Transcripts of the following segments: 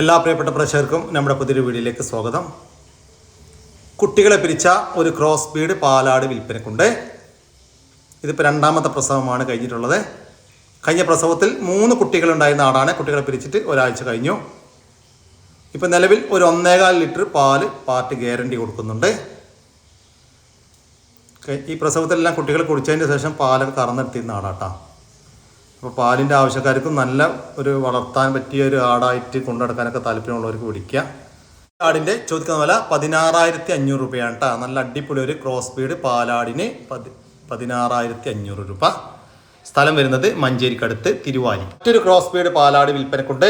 എല്ലാ പ്രിയപ്പെട്ട പ്രേക്ഷകർക്കും നമ്മുടെ പുതിയൊരു വീഡിയോയിലേക്ക് സ്വാഗതം. കുട്ടികളെ പിരിച്ച ഒരു ക്രോസ് ബീഡ് പാലാട് വിൽപ്പനക്കുണ്ട്. ഇതിപ്പോൾ രണ്ടാമത്തെ പ്രസവമാണ് കഴിഞ്ഞിട്ടുള്ളത്. കഴിഞ്ഞ പ്രസവത്തിൽ 3 കുട്ടികളുണ്ടായിരുന്ന ആടാണ്. കുട്ടികളെ പിരിച്ചിട്ട് ഒരാഴ്ച കഴിഞ്ഞു. ഇപ്പം നിലവിൽ ഒരു 1.25 ലിറ്റർ പാല് പാർട്ടി ഗ്യാരണ്ടി കൊടുക്കുന്നുണ്ട്. ഈ പ്രസവത്തിലെല്ലാം കുട്ടികൾ കുടിച്ചതിന് ശേഷം പാലൊക്കെ കറന്നെടുത്തിരുന്ന ആടാട്ടാ. അപ്പോൾ പാലിൻ്റെ ആവശ്യക്കാർക്കും നല്ല ഒരു വളർത്താൻ പറ്റിയ ഒരു ആടായിട്ട് കൊണ്ടുനടക്കാനൊക്കെ താല്പര്യമുള്ളവർക്ക് പിടിക്കുക. ആടിൻ്റെ ചോദിക്കുന്ന വില 16,500 രൂപയാണ് കേട്ടോ. നല്ല അടിപൊളി ഒരു ക്രോസ് ബീഡ് പാലാടിന് 16,500 രൂപ. സ്ഥലം വരുന്നത് മഞ്ചേരിക്കടുത്ത് തിരുവാലി. മറ്റൊരു ക്രോസ് ബീഡ് പാലാട് വിൽപ്പനക്കുണ്ട്.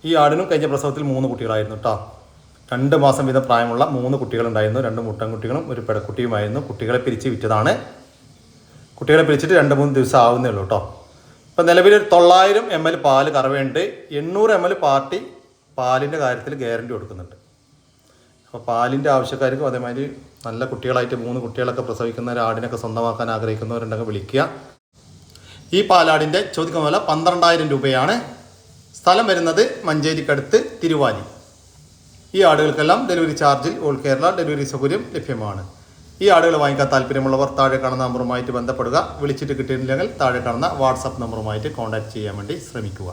ഈ ആടിനും കഴിഞ്ഞ പ്രസവത്തിൽ 3 കുട്ടികളായിരുന്നു കേട്ടോ. 2 മാസം വീതം പ്രായമുള്ള 3 കുട്ടികളുണ്ടായിരുന്നു. 2 മുട്ടൻകുട്ടികളും ഒരു പെടക്കുട്ടിയുമായിരുന്നു. കുട്ടികളെ പിരിച്ച് വിറ്റതാണ്. കുട്ടികളെ പിരിച്ചിട്ട് 2-3 ദിവസം ആവുന്നേ ഉള്ളൂ കേട്ടോ. ഇപ്പം നിലവിൽ 900 ml പാല് കറവേണ്ട്. 800 ml പാർട്ടി പാലിൻ്റെ കാര്യത്തിൽ ഗ്യാരണ്ടി കൊടുക്കുന്നുണ്ട്. അപ്പോൾ പാലിൻ്റെ ആവശ്യക്കാർക്കും അതേമാതിരി നല്ല കുട്ടികളായിട്ട് 3 കുട്ടികളൊക്കെ പ്രസവിക്കുന്ന ഒരു ആടിനൊക്കെ സ്വന്തമാക്കാൻ ആഗ്രഹിക്കുന്നവരുണ്ടെങ്കിൽ വിളിക്കുക. ഈ പാലാടിൻ്റെ ചോദിക്കുന്ന വില 12,000 രൂപയാണ്. സ്ഥലം വരുന്നത് മഞ്ചേരിക്കടുത്ത് തിരുവാലി. ഈ ആടുകൾക്കെല്ലാം ഡെലിവറി ചാർജിൽ ഓൾ കേരള ഡെലിവറി സൗകര്യം ലഭ്യമാണ്. ഈ ആടുകൾ വാങ്ങിക്കാൻ താല്പര്യമുള്ളവർ താഴെ കാണുന്ന നമ്പറുമായിട്ട് ബന്ധപ്പെടുക. വിളിച്ചിട്ട് കിട്ടിയില്ലെങ്കിൽ താഴെ കാണുന്ന വാട്സപ്പ് നമ്പറുമായിട്ട് കോൺടാക്ട് ചെയ്യാൻ വേണ്ടി ശ്രമിക്കുക.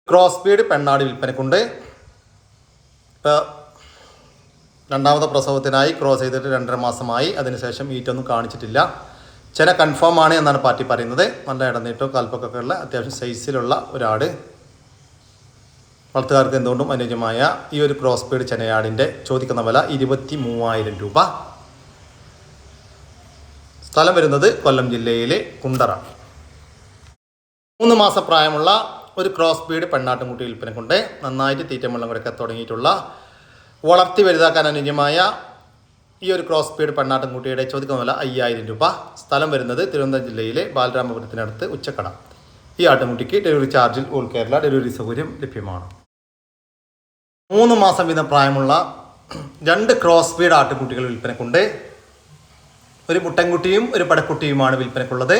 ക്രോസ് ബീഡ് പെണ്ണാട് വിൽപ്പനക്കുണ്ട്. ഇപ്പോൾ രണ്ടാമത്തെ പ്രസവത്തിനായി ക്രോസ് ചെയ്തിട്ട് 2.5 മാസമായി. അതിനുശേഷം ഈറ്റൊന്നും കാണിച്ചിട്ടില്ല. ചെന കൺഫേം ആണ് എന്നാണ് പാർട്ടി പറയുന്നത്. നല്ല ഇടനീട്ടവും കാൽപ്പൊക്കെ ഉള്ള അത്യാവശ്യം സൈസിലുള്ള ഒരാട്. വളർത്തുകാർക്ക് എന്തുകൊണ്ടും അനുയോജ്യമായ ഈ ഒരു ക്രോസ് ബീഡ് ചെനയാടിൻ്റെ ചോദിക്കുന്ന വില 23,000 രൂപ. സ്ഥലം വരുന്നത് കൊല്ലം ജില്ലയിലെ കുണ്ടറ. 3 മാസം പ്രായമുള്ള ഒരു ക്രോസ് ബീഡ് പെണ്ണാട്ടുംകുട്ടി വിൽപ്പനക്കുണ്ട്. നന്നായിട്ട് തീറ്റ വെള്ളം കൊടുക്കാൻ തുടങ്ങിയിട്ടുള്ള വളർത്തി വലുതാക്കാൻ അനുയോജ്യമായ ഈ ഒരു ക്രോസ് ബീഡ് പെണ്ണാട്ടുംകുട്ടിയുടെ ചോദിക്കുന്ന വില 5,000 രൂപ. സ്ഥലം വരുന്നത് തിരുവനന്തപുരം ജില്ലയിലെ ബാലരാമപുരത്തിനടുത്ത് ഉച്ചക്കട. ഈ ആട്ടുംകുട്ടിക്ക് ഡെലിവറി ചാർജിൽ ഓൾ കേരള ഡെലിവറി സൗകര്യം ലഭ്യമാണ്. 3 മാസം വീതം പ്രായമുള്ള 2 ക്രോസ് ബീഡ് ആട്ടുംകുട്ടികൾ വിൽപ്പനക്കുണ്ട്. ഒരു മുട്ടൻകുട്ടിയും ഒരു പടക്കുട്ടിയുമാണ് വിൽപ്പനക്കുള്ളത്.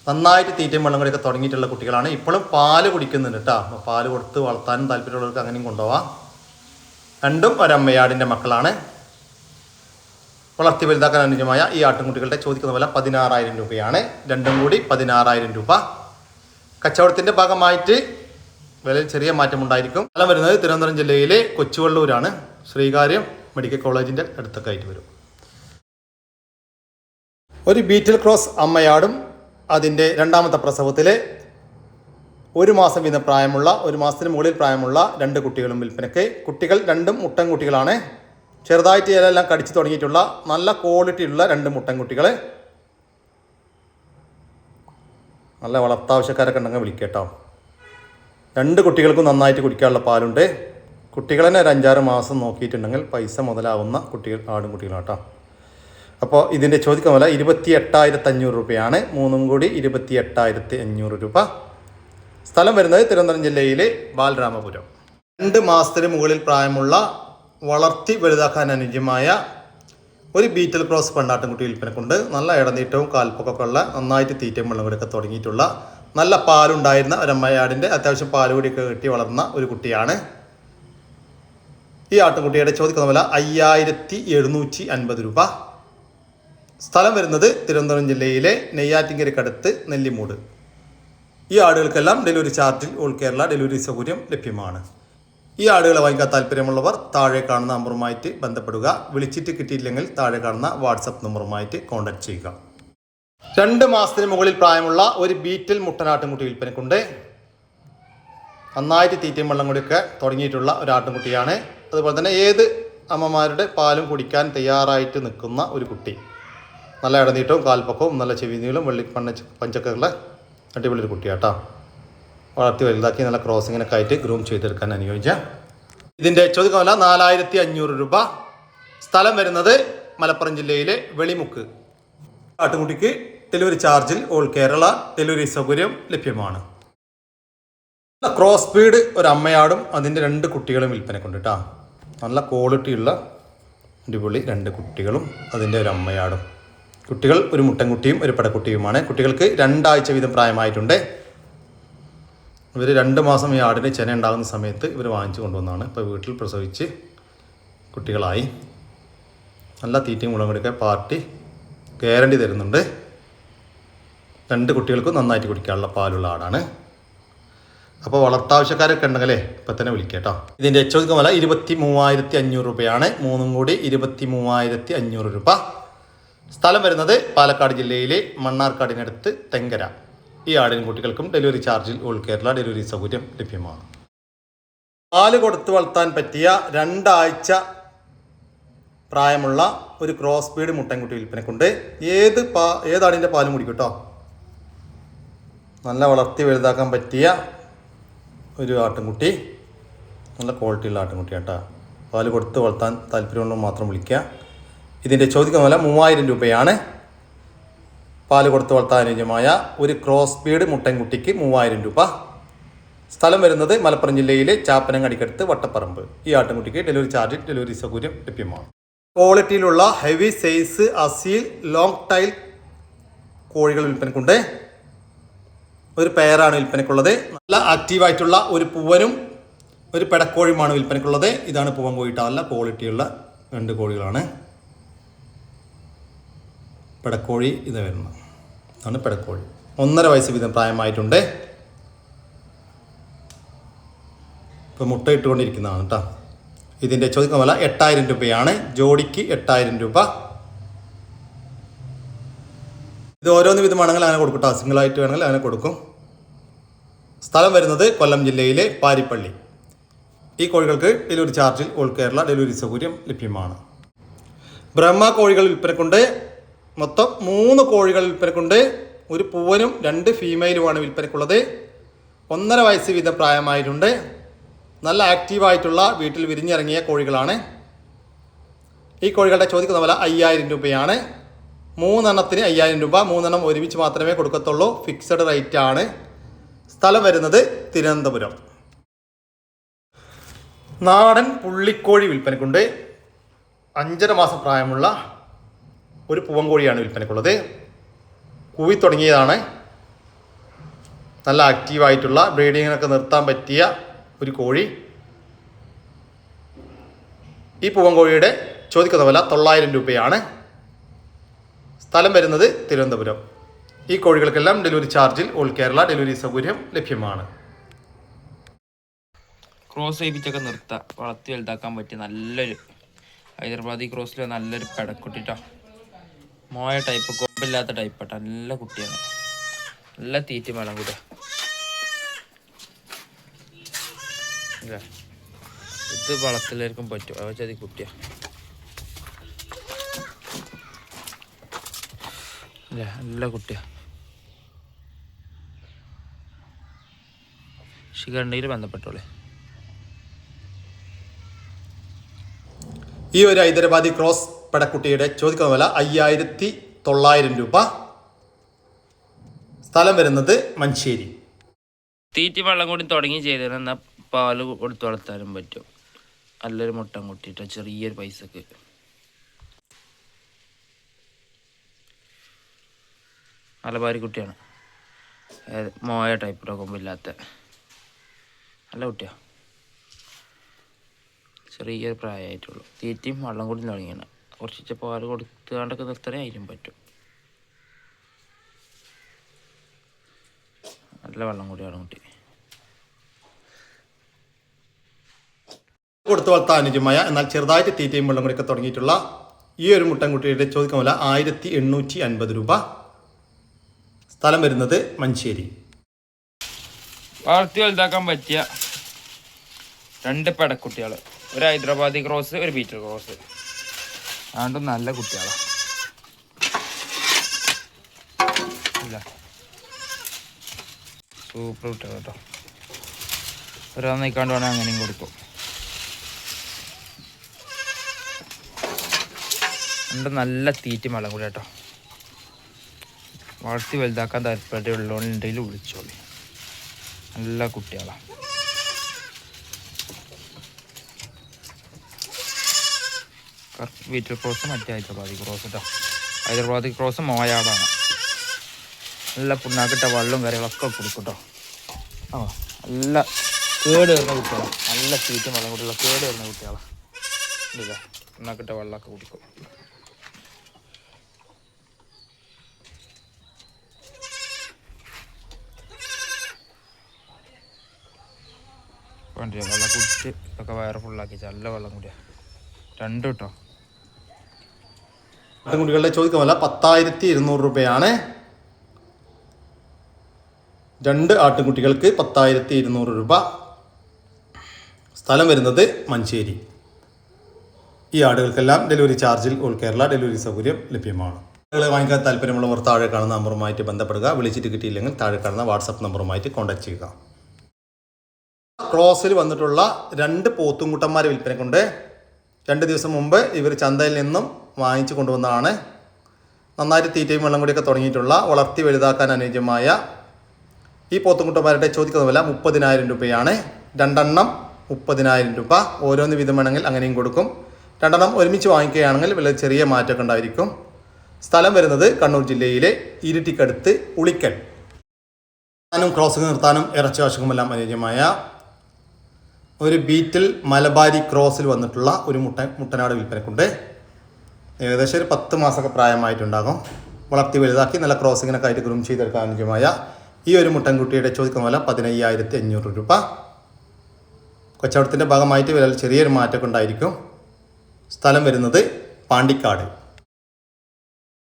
നന്നായിട്ട് തീറ്റയും വെള്ളം കൂടിയൊക്കെ തുടങ്ങിയിട്ടുള്ള കുട്ടികളാണ്. ഇപ്പോഴും പാല് കുടിക്കുന്നുണ്ട് കേട്ടോ. പാല് കൊടുത്ത് വളർത്താനും താല്പര്യമുള്ളവർക്ക് അങ്ങനെയും കൊണ്ടുപോകാം. 2ഉം ഒരമ്മയാടിൻ്റെ മക്കളാണ്. വളർത്തി വലുതാക്കാൻ അനുയോജ്യമായ ഈ ആട്ടുംകുട്ടികളുടെ ചോദിക്കുന്ന വില 16,000 രൂപയാണ്. 2ഉം കൂടി 16,000 രൂപ. കച്ചവടത്തിൻ്റെ ഭാഗമായിട്ട് വിലയിൽ ചെറിയ മാറ്റമുണ്ടായിരിക്കും. സ്ഥലം വരുന്നത് തിരുവനന്തപുരം ജില്ലയിലെ കൊച്ചുവള്ളൂരാണ്. ശ്രീകാര്യം മെഡിക്കൽ കോളേജിൻ്റെ അടുത്തൊക്കെ ആയിട്ട് വരും. ഒരു ബീറ്റിൽ ക്രോസ് അമ്മയാടും അതിൻ്റെ 2ാമത്തെ പ്രസവത്തിൽ 1 മാസം വീതം പ്രായമുള്ള 1 മാസത്തിന് മുകളിൽ പ്രായമുള്ള 2 കുട്ടികളും വിൽപ്പനയ്ക്ക്. കുട്ടികൾ 2ഉം മുട്ടൻകുട്ടികളാണ്. ചെറുതായിട്ട് ഇലയെല്ലാം കടിച്ചു തുടങ്ങിയിട്ടുള്ള നല്ല ക്വാളിറ്റിയുള്ള 2 മുട്ടൻകുട്ടികൾ. നല്ല വളർത്താവശ്യക്കാരൊക്കെ ഉണ്ടെങ്കിൽ വിളിക്കട്ടോ. 2 കുട്ടികൾക്കും നന്നായിട്ട് കുടിക്കാനുള്ള പാലുണ്ട്. കുട്ടികൾ തന്നെ ഒരു 5-6 മാസം നോക്കിയിട്ടുണ്ടെങ്കിൽ പൈസ മുതലാവുന്ന ആടും കുട്ടികളാട്ടോ. അപ്പോൾ ഇതിൻ്റെ ചോദിക്കുന്ന വില 28,500 രൂപയാണ്. 3ഉം കൂടി 28,500 രൂപ. സ്ഥലം വരുന്നത് തിരുവനന്തപുരം ജില്ലയിലെ ബാലരാമപുരം. 2 മാസത്തിന് മുകളിൽ പ്രായമുള്ള വളർത്തി വലുതാക്കാൻ അനുയോജ്യമായ ഒരു ബീറ്റൽ ക്രോസ് പെണ്ണാട്ടുംകുട്ടി വിൽപ്പനക്കുണ്ട്. നല്ല ഇടനീട്ടവും കാൽപ്പൊക്കെ ഉള്ള നന്നായിട്ട് തീറ്റയും വെള്ളം കൂടിയൊക്കെ തുടങ്ങിയിട്ടുള്ള നല്ല പാലുണ്ടായിരുന്ന ഒരമ്മയാടിൻ്റെ അത്യാവശ്യം പാലുകൂടിയൊക്കെ കെട്ടി വളർന്ന ഒരു കുട്ടിയാണ്. ഈ ആട്ടുംകുട്ടിയുടെ ചോദിക്കുന്ന വില 5,750 രൂപ. സ്ഥലം വരുന്നത് തിരുവനന്തപുരം ജില്ലയിലെ നെയ്യാറ്റിൻകരക്കടുത്ത് നെല്ലിമൂട്. ഈ ആടുകൾക്കെല്ലാം ഡെലിവറി ചാർജിൽ ഓൾ കേരള ഡെലിവറി സൗകര്യം ലഭ്യമാണ്. ഈ ആടുകളെ വാങ്ങിക്കാൻ താല്പര്യമുള്ളവർ താഴെ കാണുന്ന നമ്പറുമായിട്ട് ബന്ധപ്പെടുക. വിളിച്ചിട്ട് കിട്ടിയില്ലെങ്കിൽ താഴെ കാണുന്ന വാട്സപ്പ് നമ്പറുമായിട്ട് കോൺടാക്ട് ചെയ്യുക. 2 മാസത്തിന് മുകളിൽ പ്രായമുള്ള ഒരു ബീറ്റൽ മുട്ടനാട്ടുംകുട്ടി വിൽപ്പനക്കുണ്ട്. നന്നായിട്ട് തീറ്റയും വെള്ളം കൂടിയൊക്കെ തുടങ്ങിയിട്ടുള്ള ഒരു ആട്ടുംകുട്ടിയാണ്. അതുപോലെ തന്നെ ഏത് അമ്മമാരുടെ പാലും കുടിക്കാൻ തയ്യാറായിട്ട് നിൽക്കുന്ന ഒരു കുട്ടി. നല്ല ഇടനീട്ടവും കാൽപ്പൊക്കവും നല്ല ചെവി നീളും പഞ്ചൊക്കെ ഉള്ള അടിപൊളി ഒരു കുട്ടിയാട്ടോ. വളർത്തി വലുതാക്കി നല്ല ക്രോസിങ്ങിനൊക്കെ ആയിട്ട് ഗ്രൂം ചെയ്തെടുക്കാൻ അനുയോജ്യം. ഇതിൻ്റെ ചോദിക്കുന്ന വില 4,500 രൂപ. സ്ഥലം വരുന്നത് മലപ്പുറം ജില്ലയിലെ വെളിമുക്ക്. ആട്ടുംകുട്ടിക്ക് ഡെലിവറി ചാർജിൽ ഓൾ കേരള ഡെലിവറി സൗകര്യം ലഭ്യമാണ്. ക്രോസ് ബീഡ് ഒരു അമ്മയാടും അതിൻ്റെ 2 കുട്ടികളും വിൽപ്പനക്കുണ്ട് കേട്ടോ. നല്ല ക്വാളിറ്റിയുള്ള അടിപൊളി 2 കുട്ടികളും അതിൻ്റെ ഒരു അമ്മയാടും. കുട്ടികൾ ഒരു മുട്ടൻകുട്ടിയും ഒരു പടക്കുട്ടിയുമാണ്. കുട്ടികൾക്ക് 2 ആഴ്ച വീതം പ്രായമായിട്ടുണ്ട്. ഇവർ 2 മാസം ഈ ആടിന് ചെന ഉണ്ടാകുന്ന സമയത്ത് ഇവർ വാങ്ങിച്ചു കൊണ്ടുവന്നതാണ്. ഇപ്പോൾ വീട്ടിൽ പ്രസവിച്ച് കുട്ടികളായി. നല്ല തീറ്റയും മുളകൊടുക്കുക പാർട്ടി ഗ്യാരണ്ടി തരുന്നുണ്ട്. 2 കുട്ടികൾക്കും നന്നായിട്ട് കുടിക്കാനുള്ള പാലുള്ള ആടാണ്. അപ്പോൾ വളർത്താവശ്യക്കാരൊക്കെ ഉണ്ടെങ്കിലേ ഇപ്പം തന്നെ വിളിക്കുക കേട്ടോ. ഇതിൻ്റെ ചോദിക്കുന്ന വില 23,500 രൂപയാണ്. 3 കൂടി 23,500 രൂപ. സ്ഥലം വരുന്നത് പാലക്കാട് ജില്ലയിലെ മണ്ണാർക്കാടിനടുത്ത് തെങ്കര. ഈ ആടിനും കുട്ടികൾക്കും ഡെലിവറി ചാർജിൽ ഓൾ കേരള ഡെലിവറി സൗകര്യം ലഭ്യമാണ്. പാല് കൊടുത്ത് വളർത്താൻ പറ്റിയ 2 ആഴ്ച പ്രായമുള്ള ഒരു ക്രോസ് ബീഡ് മുട്ടൻകുട്ടി വിൽപ്പനക്കുണ്ട്. ഏതാടിൻ്റെ പാലും കുടിക്കും കേട്ടോ. നല്ല വളർത്തി വലുതാക്കാൻ പറ്റിയ ഒരു ആട്ടിൻകുട്ടി, നല്ല ക്വാളിറ്റിയുള്ള ആട്ടിൻകുട്ടി കേട്ടോ. പാല് കൊടുത്ത് വളർത്താൻ താല്പര്യമുള്ള മാത്രം വിളിക്കുക. ഇതിൻ്റെ ചോദിക്കുന്ന വില 3000 രൂപയാണ്. പാല് കൊടുത്ത് വളർത്താൻ അനുയോജ്യമായ ഒരു ക്രോസ് ബീഡ് മുട്ടൻകുട്ടിക്ക് 3000 രൂപ. സ്ഥലം വരുന്നത് മലപ്പുറം ജില്ലയിലെ ചാപ്പനങ്ങടിക്കടുത്ത് വട്ടപ്പറമ്പ്. ഈ ആട്ടിൻകുട്ടിക്ക് ഡെലിവറി ചാർജിൽ ഡെലിവറി സൗകര്യം ലഭ്യമാണ്. ക്വാളിറ്റിയിലുള്ള heavy size Aseel long tail കോഴികൾ വിൽപ്പനക്കുണ്ട്. ഒരു പെയറാണ് വിൽപ്പനക്കുള്ളത്. നല്ല ആക്റ്റീവായിട്ടുള്ള ഒരു പൂവനും ഒരു പെടക്കോഴിയുമാണ് വിൽപ്പനക്കുള്ളത്. ഇതാണ് പൂവൻ കോഴിട്ട. നല്ല ക്വാളിറ്റിയുള്ള 2 കോഴികളാണ്. പെടക്കോഴി ഇത് വരുന്നത് ഇതാണ് പെടക്കോഴി. 1.5 വയസ്സ് വീതം പ്രായമായിട്ടുണ്ട്. ഇപ്പോൾ മുട്ട ഇട്ടുകൊണ്ടിരിക്കുന്നതാണ് കേട്ടോ. ഇതിൻ്റെ ചോദിക്കുന്ന വില 8000 രൂപയാണ്. ജോഡിക്ക് 8000 രൂപ. ഇത് ഓരോന്ന് വിധമാണെങ്കിൽ അങ്ങനെ കൊടുക്കും കേട്ടോ. സിംഗിളായിട്ട് വേണമെങ്കിൽ അങ്ങനെ കൊടുക്കും. സ്ഥലം വരുന്നത് കൊല്ലം ജില്ലയിലെ പാരിപ്പള്ളി. ഈ കോഴികൾക്ക് ഡെലിവറി ചാർജിൽ ഓൾ കേരള ഡെലിവറി സൗകര്യം ലഭ്യമാണ്. ബ്രഹ്മ കോഴികൾ വിൽപ്പനക്കുണ്ട്. മൊത്തം 3 കോഴികൾ വിൽപ്പനക്കുണ്ട്. ഒരു പൂവനും 2 ഫീമെയിലുമാണ് വിൽപ്പനക്കുള്ളത്. 1.5 വയസ്സ് വീതം പ്രായമായിട്ടുണ്ട്. നല്ല ആക്റ്റീവായിട്ടുള്ള വീട്ടിൽ വിരിഞ്ഞിറങ്ങിയ കോഴികളാണ്. ഈ കോഴികളുടെ ചോദിക്കുന്ന വില 5000 രൂപയാണ്. 3 എണ്ണത്തിന് 5000 രൂപ. 3 എണ്ണം ഒരുമിച്ച് മാത്രമേ കൊടുക്കത്തുള്ളൂ. ഫിക്സഡ് റേറ്റ് ആണ്. സ്ഥലം വരുന്നത് തിരുവനന്തപുരം. നാടൻ പുള്ളിക്കോഴി വിൽപ്പനക്കുണ്ട്. 5.5 മാസം പ്രായമുള്ള ഒരു പൂവൻ കോഴിയാണ് വിൽപ്പനക്കുള്ളത്. കൂവി തുടങ്ങിയതാണ്. നല്ല ആക്റ്റീവായിട്ടുള്ള ബ്രീഡിങ്ങിനൊക്കെ നിർത്താൻ പറ്റിയ ഒരു കോഴി. ഈ പൂവൻ കോഴിയുടെ ചോദിക്കുന്ന വില 900 രൂപയാണ്. സ്ഥലം വരുന്നത് തിരുവനന്തപുരം. ഈ കോഴികൾക്കെല്ലാം ഡെലിവറി ചാർജിൽ ഓൾ കേരള ഡെലിവറി സൗകര്യം ലഭ്യമാണ്. ക്രോസ് ചെയ്യിപ്പിച്ചൊക്കെ നിർത്താം. വളർത്തി വലുതാക്കാൻ പറ്റിയ നല്ലൊരു ഹൈദരാബാദി ക്രോസിൽ നല്ലൊരു പെടക്കുട്ടിട്ടോ. മോയ ടൈപ്പ്, കൊമ്പില്ലാത്ത ടൈപ്പ് കേട്ടോ. നല്ല കുട്ടിയാണ്. നല്ല തീറ്റ വേണം കൂടെ. ഇത് വളർത്തില്ലായിരിക്കും പറ്റും. അവ ചതി കുട്ടിയാ. നല്ല കുട്ടിയാ. ശിഖണ്ഡയിൽ ബന്ധപ്പെട്ടോളെ. ഈ ഒരു ഹൈദരാബാദി ക്രോസ് പെടക്കുട്ടിയുടെ ചോദിക്കുന്ന വില 5900 രൂപ. സ്ഥലം വരുന്നത് മഞ്ചേരി. തീറ്റ വെള്ളം കൂടി തുടങ്ങി ചെയ്തത്. എന്നാൽ പാല് കൊടുത്ത് വളർത്താനും പറ്റും. നല്ലൊരു മുട്ടൻ കുട്ടിയിട്ടോ. ചെറിയൊരു പൈസക്ക് മലബാരി കുട്ടിയാണ്. മോയ ടൈപ്പ് കൊമ്പില്ലാത്ത നല്ല കുട്ടിയാണ്. ചെറിയൊരു പ്രായമായിട്ടുള്ളൂ. തീറ്റയും വെള്ളം കൂടി തുടങ്ങിയാണ്. കുറച്ച് പാല് കൊടുത്തുകൊണ്ടൊക്കെ നിർത്തണേ അതിനും പറ്റും. നല്ല വെള്ളം കൂടിയാണ് കുട്ടി. കൊടുത്ത് വളർത്താൻ അനുയോജ്യമായ എന്നാൽ ചെറുതായിട്ട് തീറ്റയും വെള്ളം കൂടിയൊക്കെ തുടങ്ങിയിട്ടുള്ള ഈ ഒരു മുട്ടൻകുട്ടിയുടെ ചോദിക്കുന്ന വില 1850 രൂപ. സ്ഥലം വരുന്നത് മഞ്ചേരി. വളർത്തി വലുതാക്കാൻ പറ്റിയ 2 പെടക്കുട്ടികൾ. ഒരു ഹൈദരാബാദി ക്രോസ്, ഒരു ബീറ്റൽ ക്രോസ്. രണ്ടും നല്ല കുട്ടികളാണ്. സൂപ്പർ കുട്ടികൾ കേട്ടോ. ഒരാൾ നിൽക്കാണ്ട് വേണം അങ്ങനെയും കൊടുക്കും. രണ്ടും നല്ല തീറ്റ വെള്ളം കൂടി കേട്ടോ. വളർത്തി വലുതാക്കാൻ താല്പര്യമുള്ളവരുണ്ടെങ്കിൽ വിളിച്ചോളി. നല്ല കുട്ടികളാണ്. ബീറ്റൽ ക്രോസ്, മറ്റേ ഹൈദരാബാദി ക്രോസ് കേട്ടോ. ഹൈദരാബാദി ക്രോസ് മോയാടാണ്. നല്ല പുണ്ണാക്കിട്ട വെള്ളവും കാര്യങ്ങളൊക്കെ കൊടുക്കും കേട്ടോ. നല്ല കേട് വരുന്ന കുട്ടികളാണ്. നല്ല തീറ്റും വെള്ളം കൂടിയുള്ള കേട് വരുന്ന കുട്ടികളാണ്. ഇല്ലേ എന്നാക്കിട്ട വെള്ളമൊക്കെ കുടിക്കും. വെള്ളം കുടിച്ച് ഒക്കെ വയറ് ഫുള്ളാക്കി നല്ല വെള്ളം കൂടിയാ. രണ്ട് കേട്ടോ. ആട്ടിൻകുട്ടികളുടെ ചോദിക്കുമല്ല 10,200 രൂപയാണ്. 2 ആട്ടിൻകുട്ടികൾക്ക് 10,200 രൂപ. സ്ഥലം വരുന്നത് മഞ്ചേരി. ഈ ആടുകൾക്കെല്ലാം ഡെലിവറി ചാർജിൽ ഓൾ കേരള ഡെലിവറി സൗകര്യം ലഭ്യമാണ്. ആടുകളെ വാങ്ങിക്കാൻ താല്പര്യമുള്ളവർ താഴെ കാണുന്ന നമ്പറുമായിട്ട് ബന്ധപ്പെടുക. വിളിച്ചിട്ട് കിട്ടിയില്ലെങ്കിൽ താഴെ കാണുന്ന വാട്സപ്പ് നമ്പറുമായിട്ട് കോൺടാക്ട് ചെയ്യുക. ക്രോസിൽ വന്നിട്ടുള്ള 2 പോത്തുംകുട്ടന്മാരെ വിൽപ്പനക്കുണ്ട്. 2 ദിവസം മുമ്പ് ഇവർ ചന്തയിൽ നിന്നും വാങ്ങിച്ചു കൊണ്ടുവന്നതാണ്. നന്നായിട്ട് തീറ്റയും വെള്ളം കൂടിയൊക്കെ തുടങ്ങിയിട്ടുള്ള വളർത്തി വലുതാക്കാൻ അനുയോജ്യമായ ഈ പോത്തുംകുട്ടന്മാരുടെ ചോദിക്കുന്ന വില 30,000 രൂപയാണ്. 2 എണ്ണം 30,000 രൂപ. ഓരോന്ന് വീതം വേണമെങ്കിൽ അങ്ങനെയും കൊടുക്കും. 2 എണ്ണം ഒരുമിച്ച് വാങ്ങിക്കുകയാണെങ്കിൽ വില ചെറിയ മാറ്റമൊക്കെ ഉണ്ടായിരിക്കും. സ്ഥലം വരുന്നത് കണ്ണൂർ ജില്ലയിലെ ഇരിട്ടിക്കടുത്ത് ഉളിക്കൽ. ക്രോസിംഗ് നിർത്താനും ഇറച്ചി ആവശ്യവുമെല്ലാം അനുയോജ്യമായ ഒരു ബീറ്റിൽ മലബാരി ക്രോസിൽ വന്നിട്ടുള്ള ഒരു മുട്ടനാട് വിൽപ്പനക്കുണ്ട്. ഏകദേശം ഒരു 10 മാസമൊക്കെ പ്രായമായിട്ടുണ്ടാകും. വളർത്തി വലുതാക്കി നല്ല ക്രോസിങ്ങിനൊക്കെ ആയിട്ട് ഗ്രൂം ചെയ്തെടുക്കാൻ അനുയോജ്യമായ ഈ ഒരു മുട്ടൻകുട്ടിയുടെ ചോദിക്കുന്ന വില 15,500 രൂപ. കച്ചവടത്തിൻ്റെ ഭാഗമായിട്ട് വില ചെറിയൊരു മാറ്റമൊക്കെ ഉണ്ടായിരിക്കും. സ്ഥലം വരുന്നത് പാണ്ടിക്കാട്.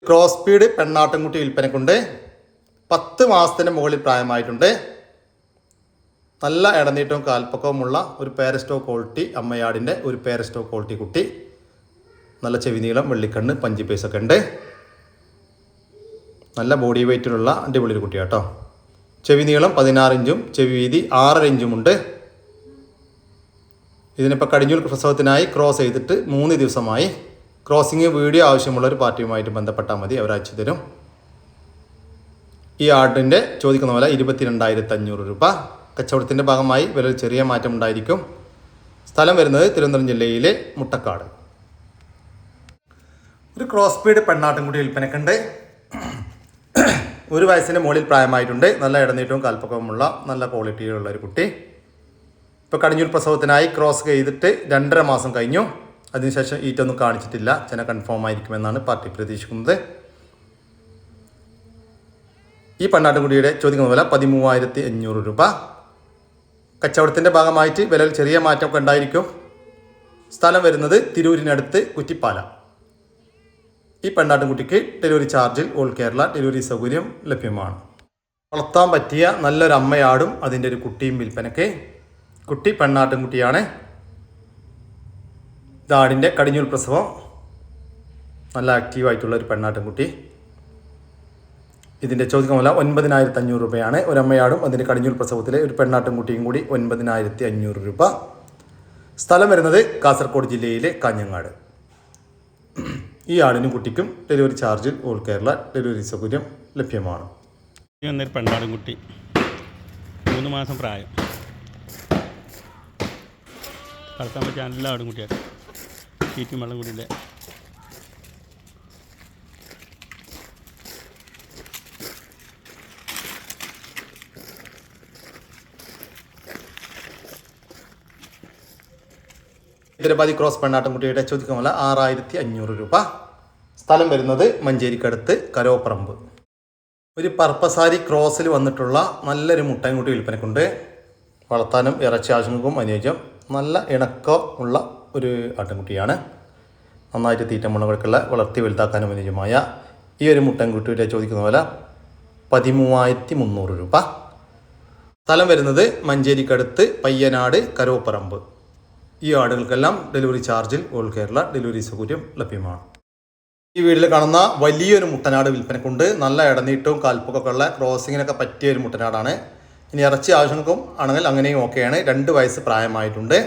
ക്രോസ് സ്പീഡ് പെണ്ണാട്ടൻകുട്ടി വിൽപ്പനക്കുണ്ട്. 10 മാസത്തിന് മുകളിൽ പ്രായമായിട്ടുണ്ട്. നല്ല ഇടനീട്ടവും കാൽപ്പക്കവുമുള്ള ഒരു പേരസ്റ്റോ ക്വാളിറ്റി അമ്മയാടിൻ്റെ ഒരു പേരസ്റ്റോ ക്വാളിറ്റി കുട്ടി. നല്ല ചെവി നീളം, വെള്ളിക്കണ്ണ്, പഞ്ചി പൈസൊക്കെ ഉണ്ട്. നല്ല ബോഡി വെയ്റ്റിലുള്ള അടിപൊളി ഒരു കുട്ടിയാണ് കേട്ടോ. ചെവി നീളം 16 ഇഞ്ചും ചെവി വീതി 6.5 ഇഞ്ചുമുണ്ട്. ഇതിനിപ്പോൾ കടിഞ്ഞൂൽ പ്രസവത്തിനായി ക്രോസ് ചെയ്തിട്ട് 3 ദിവസമായി. ക്രോസിങ് വീഡിയോ ആവശ്യമുള്ള ഒരു പാർട്ടിയുമായിട്ട് ബന്ധപ്പെട്ടാൽ മതി, അവർ അയച്ചു തരും. ഈ ആടിൻ്റെ ചോദിക്കുന്ന വില 22,500 രൂപ. കച്ചവടത്തിൻ്റെ ഭാഗമായി വില ചെറിയ മാറ്റം ഉണ്ടായിരിക്കും. സ്ഥലം വരുന്നത് തിരുവനന്തപുരം ജില്ലയിലെ മുട്ടക്കാട്. ഒരു ക്രോസ് സ്പീഡ് പെണ്ണാട്ടിൻകുട്ടി വിൽപ്പനക്കുണ്ട്. 1 വയസ്സിന് മുകളിൽ പ്രായമായിട്ടുണ്ട്. നല്ല ഇടനീട്ടവും കാൽപ്പക്കവുമുള്ള നല്ല ക്വാളിറ്റിയിലുള്ള ഒരു കുട്ടി. ഇപ്പോൾ കടിഞ്ഞൂൽ പ്രസവത്തിനായി ക്രോസ് ചെയ്തിട്ട് 2.5 മാസം കഴിഞ്ഞു. അതിനുശേഷം ഈറ്റൊന്നും കാണിച്ചിട്ടില്ല. ചെന കൺഫേം ആയിരിക്കുമെന്നാണ് പാർട്ടി പ്രതീക്ഷിക്കുന്നത്. ഈ പെണ്ണാട്ടിൻകുട്ടിയുടെ ചോദിക്കുന്ന വില 13,500 രൂപ. കച്ചവടത്തിൻ്റെ ഭാഗമായിട്ട് വിലയിൽ ചെറിയ മാറ്റമൊക്കെ ഉണ്ടായിരിക്കും. സ്ഥലം വരുന്നത് തിരൂരിനടുത്ത് കുറ്റിപ്പാല. ഈ പെണ്ണാട്ടിൻകുട്ടിക്ക് ഡെലിവറി ചാർജിൽ ഓൾ കേരള ഡെലിവറി സൗകര്യം ലഭ്യമാണ്. വളർത്താൻ പറ്റിയ നല്ലൊരു അമ്മയാടും അതിൻ്റെ ഒരു കുട്ടിയും വിൽപ്പനയ്ക്ക്. കുട്ടി പെണ്ണാട്ടിൻകുട്ടിയാണ്. ഇതാടിൻ്റെ കടിഞ്ഞൂൽ പ്രസവം. നല്ല ആക്റ്റീവായിട്ടുള്ള ഒരു പെണ്ണാട്ടിൻകുട്ടി. ഇതിൻ്റെ ചോദിക്കുന്ന വില 9,500 രൂപയാണ്. ഒരമ്മയാടും അതിൻ്റെ കടിഞ്ഞൂൽ പ്രസവത്തിലെ ഒരു പെണ്ണാട്ടിൻകുട്ടിയും കൂടി 9,500 രൂപ. സ്ഥലം വരുന്നത് കാസർഗോഡ് ജില്ലയിലെ കാഞ്ഞങ്ങാട്. ഈ ആടിനും കുട്ടിക്കും ഡെലിവറി ചാർജിൽ ഓൾ കേരള ഡെലിവറി സൗകര്യം ലഭ്യമാണ്. എന്നൊരു പെണ്ണാടുംകുട്ടി 3 മാസം പ്രായം. വളർത്താൻ പറ്റിയ നല്ല ആടുംകുട്ടിയാണ്. തീറ്റും വെള്ളം കൂടിയില്ലേ. ഹൈദരാബാദി ക്രോസ് പെണ്ണാട്ടിൻകുട്ടിയുടെ ചോദിക്കുന്ന വില 6,500 രൂപ. സ്ഥലം വരുന്നത് മഞ്ചേരിക്കടുത്ത് കരോപ്പറമ്പ്. ഒരു പർപ്പസാരി ക്രോസിൽ വന്നിട്ടുള്ള നല്ലൊരു മുട്ടൻകുട്ടി വിൽപ്പനക്കുണ്ട്. വളർത്താനും ഇറച്ചി ആവശ്യങ്ങൾക്കും അനുയോജ്യം. നല്ല ഇണക്കം ഉള്ള ഒരു ആട്ടിൻകുട്ടിയാണ്. നന്നായിട്ട് തീറ്റ മുളകൾക്കുള്ള വളർത്തി വലുതാക്കാനും അനുയോജ്യമായ ഈ ഒരു മുട്ടൻകുട്ടിയുടെ ചോദിക്കുന്ന വില 13,300 രൂപ. സ്ഥലം വരുന്നത് മഞ്ചേരിക്കടുത്ത് പയ്യനാട് കരോപ്പറമ്പ്. ഈ ആടുകൾക്കെല്ലാം ഡെലിവറി ചാർജിൽ ഓൾ കേരള ഡെലിവറി സൗകര്യം ലഭ്യമാണ്. ഈ വീട്ടിൽ കാണുന്ന വലിയൊരു മുട്ടനാട് വിൽപ്പനക്കുണ്ട്. നല്ല ഇടനീട്ടവും കാൽപ്പൊക്കെ ഉള്ള ക്രോസിങ്ങിനൊക്കെ പറ്റിയ ഒരു മുട്ടനാടാണ്. ഇനി ഇറച്ചി ആവശ്യങ്ങൾക്കും ആണെങ്കിൽ അങ്ങനെയും ഓക്കെയാണ്. 2 വയസ്സ് പ്രായമായിട്ടുണ്ട്.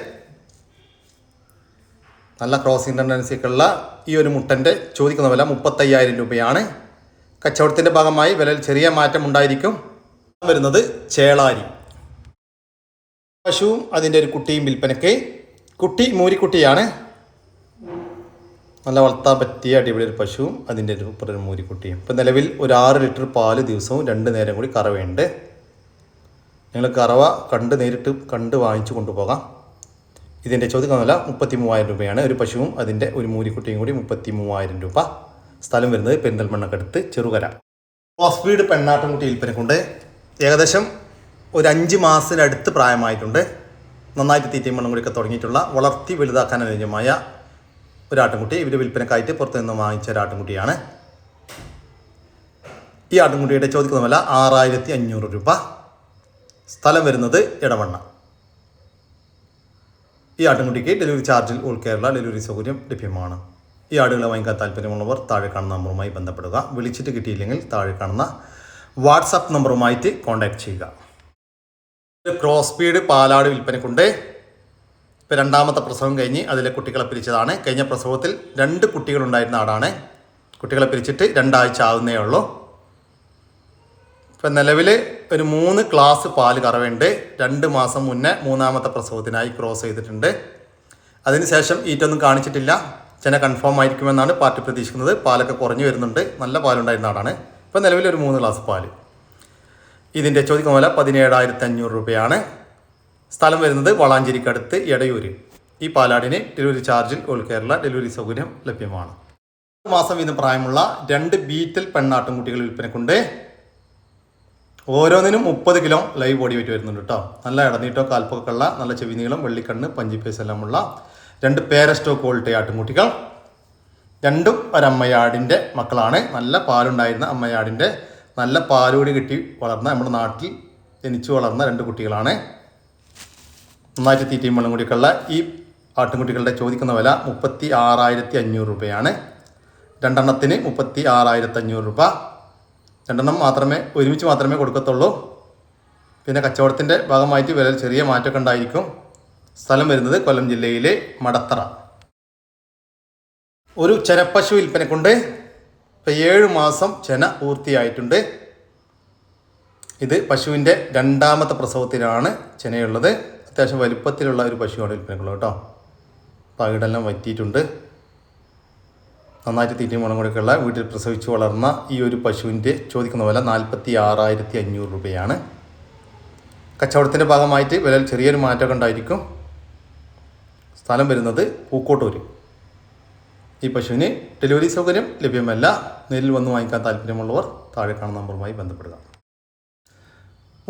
നല്ല ക്രോസിംഗ് ടെൻഡൻസിയൊക്കെയുള്ള ഈ ഒരു മുട്ടൻ്റെ ചോദിക്കുന്ന വില 35,000 രൂപയാണ്. കച്ചവടത്തിൻ്റെ ഭാഗമായി വിലയിൽ ചെറിയ മാറ്റം ഉണ്ടായിരിക്കും. വരുന്നത് ചേളാരി. പശുവും അതിൻ്റെ ഒരു കുട്ടിയും വിൽപ്പനയ്ക്ക്. കുട്ടി മൂരിക്കുട്ടിയാണ്. നല്ല വളർത്താൻ പറ്റിയ അടിപൊളി ഒരു പശുവും അതിൻ്റെ ഒരു മൂരിക്കുട്ടിയും. ഇപ്പം നിലവിൽ ഒരു 6 ലിറ്റർ പാല് ദിവസവും 2 നേരം കൂടി കറവയുണ്ട്. നിങ്ങൾ കറവ നേരിട്ട് കണ്ട് വാങ്ങിച്ചു കൊണ്ടുപോകാം. ഇതിൻ്റെ ചോദ്യമല്ല 33,000 രൂപയാണ്. ഒരു പശുവും അതിൻ്റെ ഒരു മൂരിക്കുട്ടിയും കൂടി 33,000 രൂപ. സ്ഥലം വരുന്നത് പെരിന്തൽമണ്ണക്കടുത്ത് ചെറുകര. ക്രോസ് ബ്രീഡ് പെണ്ണാട്ടുംകുട്ടി വിൽപ്പനക്കുണ്ട്. ഏകദേശം ഒരു 5 മാസത്തിനടുത്ത് പ്രായമായിട്ടുണ്ട്. നന്നായിട്ട് തീറ്റയും മണ്ണും കൂടിയൊക്കെ തുടങ്ങിയിട്ടുള്ള വളർത്തി വലുതാക്കാൻ അനുയോജ്യമായ ഒരു ആട്ടുംകുട്ടി. ഇവർ വിൽപ്പനക്കായിട്ട് പുറത്തു നിന്ന് വാങ്ങിച്ച ഒരു ആട്ടുംകുട്ടിയാണ്. ഈ ആട്ടുംകുട്ടിയുടെ ചോദിക്കുന്ന വില 6,500 രൂപ. സ്ഥലം വരുന്നത് ഇടവണ്ണ. ഈ ആട്ടുംകുട്ടിക്ക് ഡെലിവറി ചാർജിൽ ഓൾ കേരള ഡെലിവറി സൗകര്യം ലഭ്യമാണ്. ഈ ആടുകളെ വാങ്ങിക്കാൻ താല്പര്യമുള്ളവർ താഴെ കാണുന്ന നമ്പറുമായി ബന്ധപ്പെടുക. വിളിച്ചിട്ട് കിട്ടിയില്ലെങ്കിൽ താഴെ കാണുന്ന വാട്സാപ്പ് നമ്പറുമായിട്ട് കോൺടാക്റ്റ് ചെയ്യുക. ക്രോസ് ബ്രീഡ് പാലാട് വിൽപ്പനക്കുണ്ട്. ഇപ്പോൾ 2ാമത്തെ പ്രസവം കഴിഞ്ഞ് അതിലെ കുട്ടികളെ പിരിച്ചതാണ്. കഴിഞ്ഞ പ്രസവത്തിൽ 2 കുട്ടികളുണ്ടായിരുന്ന ആടാണ്. കുട്ടികളെ പിരിച്ചിട്ട് 2 ആഴ്ച ആവുന്നേ ഉള്ളൂ. ഇപ്പം നിലവിൽ ഒരു 3 ഗ്ലാസ് പാല് കറവുണ്ട്. 2 മാസം മുന്നേ 3ാമത്തെ പ്രസവത്തിനായി ക്രോസ് ചെയ്തിട്ടുണ്ട്. അതിനുശേഷം ഈറ്റൊന്നും കാണിച്ചിട്ടില്ല. ചെന കൺഫേം ആയിരിക്കുമെന്നാണ് പാർട്ടി പ്രതീക്ഷിക്കുന്നത്. പാലൊക്കെ കുറഞ്ഞു വരുന്നുണ്ട്. നല്ല പാലുണ്ടായിരുന്ന ആടാണ്. ഇപ്പം നിലവിൽ ഒരു 3 ഗ്ലാസ് പാല്. ഇതിൻ്റെ ചോദിക്കുന്ന വില 17,500 രൂപയാണ്. സ്ഥലം വരുന്നത് വളാഞ്ചേരിക്കടുത്ത് എടയൂര്. ഈ പാലാടിന് ഡെലിവറി ചാർജിൽ ഓൾ കേരള ഡെലിവറി സൗകര്യം ലഭ്യമാണ്. 1 മാസം വീതം പ്രായമുള്ള 2 ബീറ്റൽ പെണ്ണാട്ടുംകുട്ടികൾ വിൽപ്പനക്കുണ്ട്. ഓരോന്നിനും 30 കിലോ ലൈവ് ബോഡി വെയിറ്റ് വരുന്നുണ്ട് കേട്ടോ. നല്ല ഇടനീട്ടോ കാൽപ്പൊക്കെ ഉള്ള നല്ല ചെവി നീളം വെള്ളിക്കണ്ണ് പഞ്ചിപ്പേസ് എല്ലാമുള്ള 2 പേരസ്റ്റോ ക്വാളിറ്റി ആട്ടുംകുട്ടികൾ. 2ഉം ഒരമ്മയാടിൻ്റെ മക്കളാണ്. നല്ല പാലുണ്ടായിരുന്ന അമ്മയാടിൻ്റെ നല്ല പാലുകൂടി കിട്ടി വളർന്ന നമ്മുടെ നാട്ടിൽ ജനിച്ചു വളർന്ന 2 കുട്ടികളാണ്. നന്നായിട്ട് തീറ്റയും വെള്ളം കൂടിയൊക്കെയുള്ള ഈ ആട്ടുംകുട്ടികളുടെ ചോദിക്കുന്ന വില 36,500 രൂപയാണ്. 2 എണ്ണത്തിന് 36,500 രൂപ. 2 എണ്ണം ഒരുമിച്ച് മാത്രമേ കൊടുക്കത്തുള്ളൂ. പിന്നെ കച്ചവടത്തിൻ്റെ ഭാഗമായിട്ട് വില ചെറിയ മാറ്റമൊക്കെ ഉണ്ടായിരിക്കും. സ്ഥലം വരുന്നത് കൊല്ലം ജില്ലയിലെ മടത്തറ. ഒരു ചെനപ്പശു വിൽപ്പനക്കുണ്ട്. ഇപ്പോൾ 7 മാസം ചെന പൂർത്തിയായിട്ടുണ്ട്. ഇത് പശുവിൻ്റെ 2ാമത്തെ പ്രസവത്തിലാണ് ചെനയുള്ളത്. അത്യാവശ്യം വലുപ്പത്തിലുള്ള ഒരു പശുവാണ് വിൽപ്പനക്കുള്ളത് കേട്ടോ. പകിടെല്ലാം വറ്റിയിട്ടുണ്ട്. നന്നായിട്ട് തീറ്റയും മണം കൂടെയൊക്കെയുള്ള വീട്ടിൽ പ്രസവിച്ച് വളർന്ന ഈ ഒരു പശുവിൻ്റെ ചോദിക്കുന്ന വില 46,500 രൂപയാണ്. കച്ചവടത്തിൻ്റെ ഭാഗമായിട്ട് വില ചെറിയൊരു മാറ്റമൊക്കെ ഉണ്ടായിരിക്കും. സ്ഥലം വരുന്നത് പൂക്കോട്ടൂർ. ഈ പശുവിന് ഡെലിവറി സൗകര്യം ലഭ്യമല്ല. നേരിൽ വന്ന് വാങ്ങിക്കാൻ താല്പര്യമുള്ളവർ താഴെ കാണുന്ന നമ്പറുമായി ബന്ധപ്പെടുക.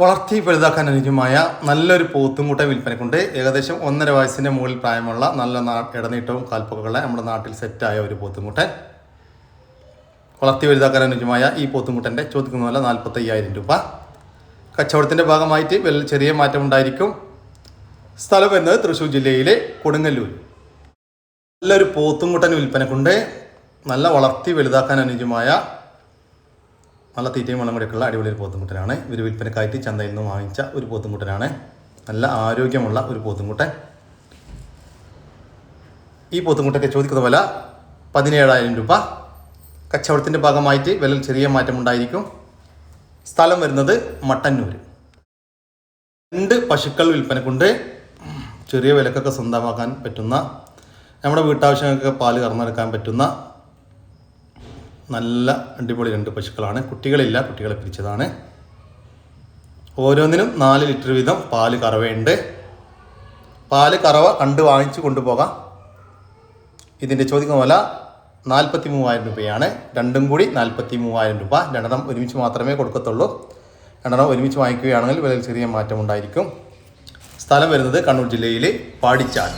വളർത്തി വലുതാക്കാൻ അനുയോജ്യമായ നല്ലൊരു പോത്തുംകുട്ട വിൽപ്പനക്കുണ്ട്. ഏകദേശം 1.5 വയസ്സിൻ്റെ മുകളിൽ പ്രായമുള്ള നല്ല ഇടനീട്ടവും കാൽപ്പൊക്കെയുള്ള നമ്മുടെ നാട്ടിൽ സെറ്റായ ഒരു പോത്തുംകുട്ടൻ. വളർത്തി വലുതാക്കാൻ അനുയോജ്യമായ ഈ പോത്തുംകുട്ടൻ്റെ ചോദിക്കുന്ന വില 45,000 രൂപ. കച്ചവടത്തിൻ്റെ ഭാഗമായിട്ട് വില ചെറിയ മാറ്റം ഉണ്ടായിരിക്കും. സ്ഥലം വരുന്നത് തൃശ്ശൂർ ജില്ലയിലെ കൊടുങ്ങല്ലൂർ. നല്ലൊരു പോത്തുംകുട്ടൻ വിൽപ്പനക്കുണ്ട്. നല്ല വളർത്തി വലുതാക്കാൻ അനുയോജ്യമായ നല്ല തീറ്റയും വെള്ളം കൂടിയൊക്കെയുള്ള അടിപൊളി ഒരു പോത്തുംകുട്ടനാണ്. ഇവർ വിൽപ്പനക്കായിട്ട് ചന്തയിൽ നിന്ന് വാങ്ങിച്ച ഒരു പോത്തുംകുട്ടനാണ്. നല്ല ആരോഗ്യമുള്ള ഒരു പോത്തുംകുട്ടൻ. ഈ പോത്തുംകുട്ടൻ്റെ ചോദിക്കുന്ന വില 17,000 രൂപ. കച്ചവടത്തിൻ്റെ ഭാഗമായിട്ട് വില ചെറിയ മാറ്റമുണ്ടായിരിക്കും. സ്ഥലം വരുന്നത് മട്ടന്നൂർ. 2 പശുക്കൾ വിൽപ്പനക്കുണ്ട്. ചെറിയ വിലക്കൊക്കെ സ്വന്തമാക്കാൻ പറ്റുന്ന, നമ്മുടെ വീട്ടാവശ്യങ്ങൾക്കൊക്കെ പാല് കറന്നെടുക്കാൻ പറ്റുന്ന നല്ല അടിപൊളി 2 പശുക്കളാണ്. കുട്ടികളില്ല, കുട്ടികളെ പിരിച്ചതാണ്. ഓരോന്നിനും 4 ലിറ്റർ വീതം പാല് കറവയുണ്ട്. പാല് കറവ കണ്ട് വാങ്ങിച്ച് കൊണ്ടുപോകാം. ഇതിൻ്റെ ചോദിക്കുന്ന വില 43,000 രൂപയാണ്. 2ഉം കൂടി 43,000 രൂപ. 2 എണ്ണം ഒരുമിച്ച് മാത്രമേ കൊടുക്കത്തുള്ളൂ. 2 എണ്ണം ഒരുമിച്ച് വാങ്ങിക്കുകയാണെങ്കിൽ വിലയിൽ ചെറിയ മാറ്റം ഉണ്ടായിരിക്കും. സ്ഥലം വരുന്നത് കണ്ണൂർ ജില്ലയിലെ പാടിച്ചാൽ.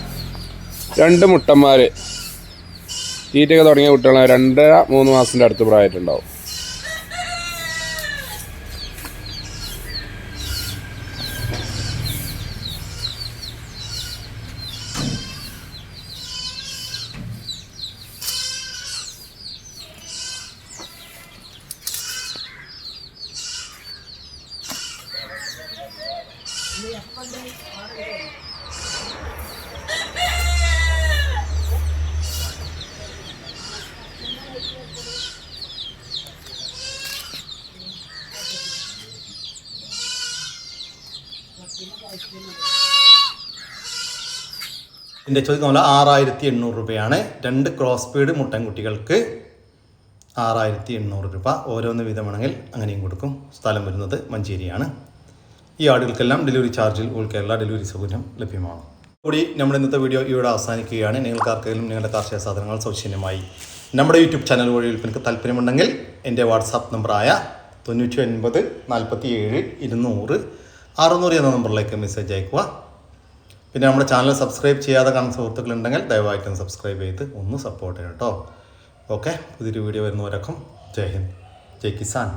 2 മുട്ടന്മാർ തീറ്റയൊക്കെ തുടങ്ങിയ കുട്ടികളാണ്. 2.5-3 മാസത്തിൻ്റെ അടുത്ത് പ്രായമായിട്ടുണ്ടാവും. ഇതിൻ്റെ ചോദിക്കുന്ന പോലെ 6,800 രൂപയാണ്. 2 ക്രോസ് ബ്രീഡ് മുട്ടൻകുട്ടികൾക്ക് 6,800 രൂപ. ഓരോന്ന് വീതമാണെങ്കിൽ അങ്ങനെയും കൊടുക്കും. സ്ഥലം വരുന്നത് മഞ്ചേരിയാണ്. ഈ ആടുകൾക്കെല്ലാം ഡെലിവറി ചാർജിൽ ഓൾ കേരള ഡെലിവറി സൗകര്യം ലഭ്യമാണ്. കൂടി നമ്മുടെ ഇന്നത്തെ വീഡിയോ ഇവിടെ അവസാനിക്കുകയാണ്. നിങ്ങൾക്ക് ആർക്കെങ്കിലും നിങ്ങളുടെ കാർഷിക സാധനങ്ങൾ സൗജന്യമായി നമ്മുടെ യൂട്യൂബ് ചാനൽ വഴി വിൽപ്പനയ്ക്ക് താല്പര്യമുണ്ടെങ്കിൽ എൻ്റെ വാട്സാപ്പ് നമ്പറായ 99 47 200 600 എന്ന നമ്പറിലേക്ക് മെസ്സേജ് അയക്കുക. പിന്നെ നമ്മുടെ ചാനൽ സബ്സ്ക്രൈബ് ചെയ്യാതെ കാണുന്ന സുഹൃത്തുക്കളുണ്ടെങ്കിൽ ദയവായിട്ടും സബ്സ്ക്രൈബ് ചെയ്ത് ഒന്ന് സപ്പോർട്ട് ചെയ്യണം കേട്ടോ. ഓക്കെ, പുതിയൊരു വീഡിയോ വരുന്നവരൊക്കെ ജയ് ഹിന്ദ്, ജയ് കിസാൻ.